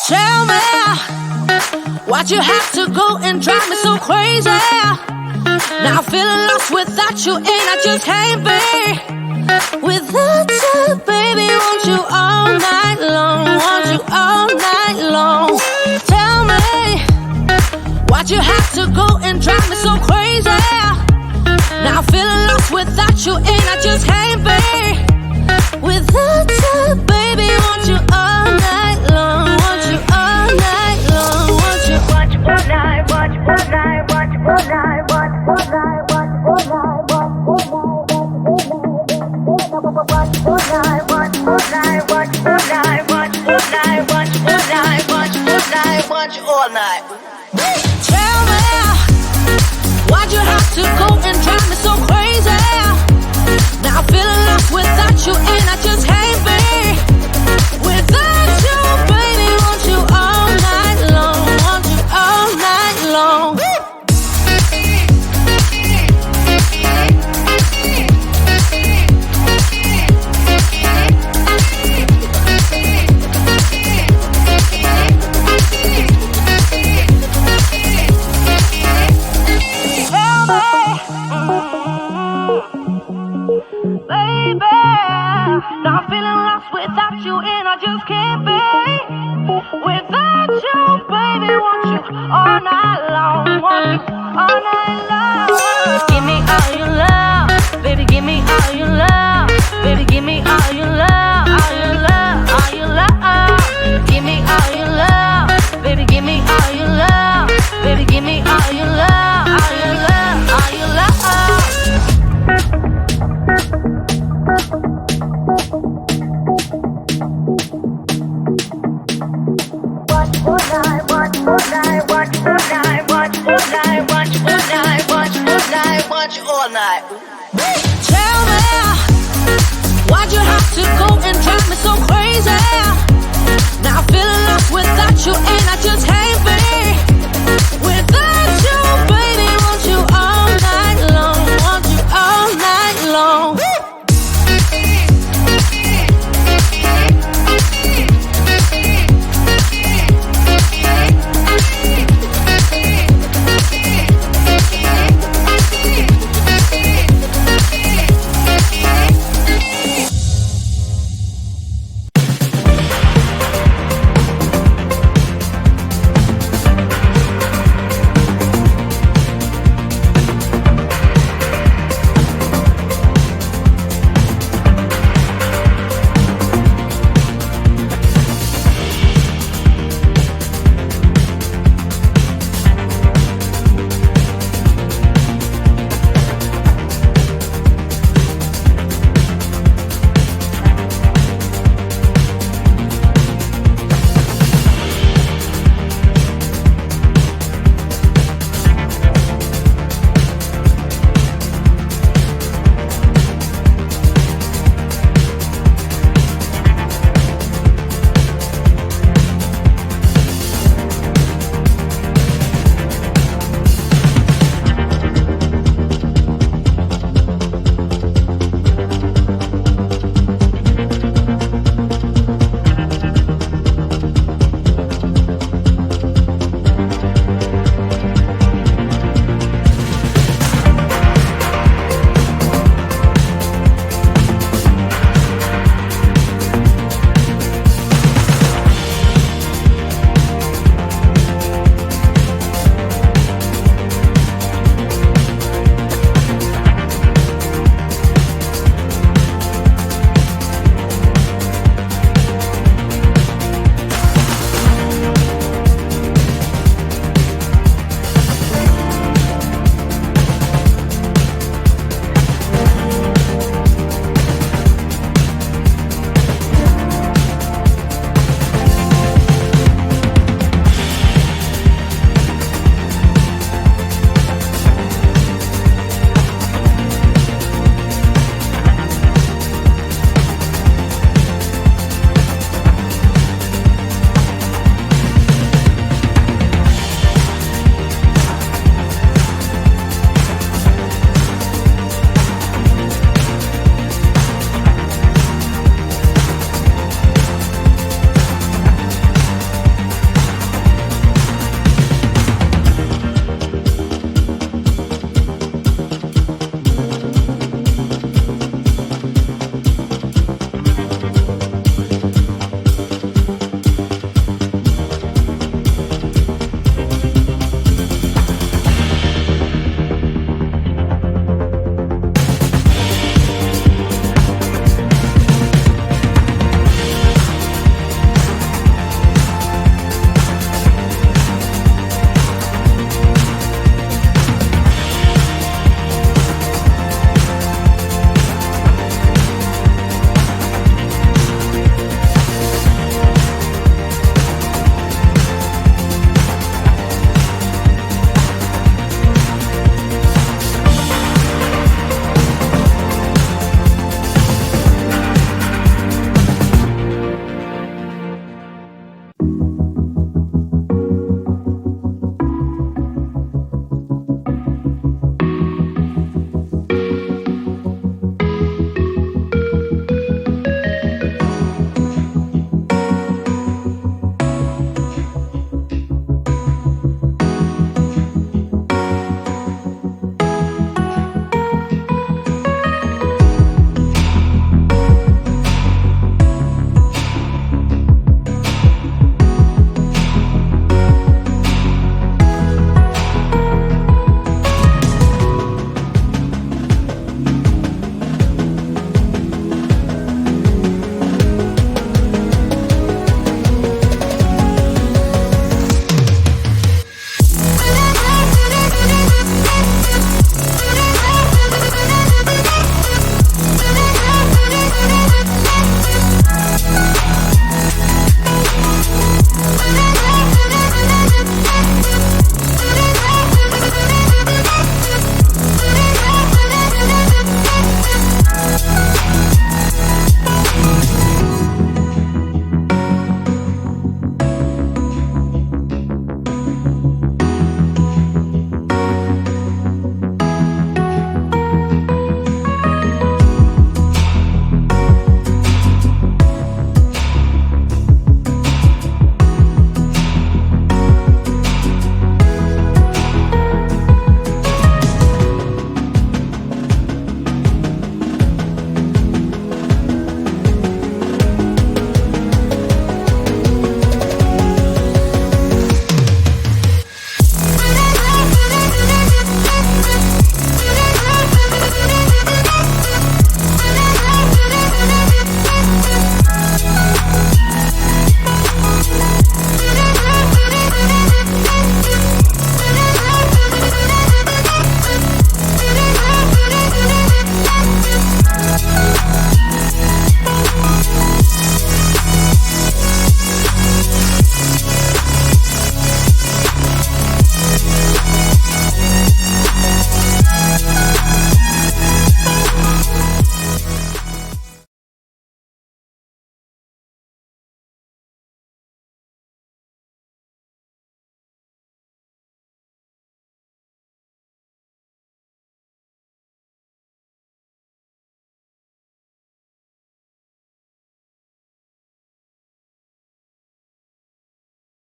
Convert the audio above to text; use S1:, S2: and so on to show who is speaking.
S1: Tell me, why'd you have to go and drive me so crazy? Now I'm feeling lost without you, and I just can't be without you, baby. Want you all night long, want you all night long. Tell me, why'd you have to go and drive me so crazy? Now I'm feeling lost without you, and I just can't be without you, baby. Want you all night long, want you all night long, want you. Watch all night, watch all night, watch all night, watch all night, watch all night, watch all night, watch all night, watch all night, watch all night, watch all night, watch all night, watch all night. Tell me, why'd you have to go and drive me so crazy? Now I'm feeling lost without you, and I just can't be without you, baby. Want you all night long, want you all night long. Baby, now I'm feeling lost without you, and I just can't be without you, baby. Want you all night long, want you all night long. Give me all your love, baby. Give me all your love, baby. Give me all your love, all your love, all your love. Give me all your love, baby. Give me all your love, baby. Give me all your love, all your love, all your love. All night. Tell me, why'd you have to go and drive me so crazy? Now I'm feeling lost without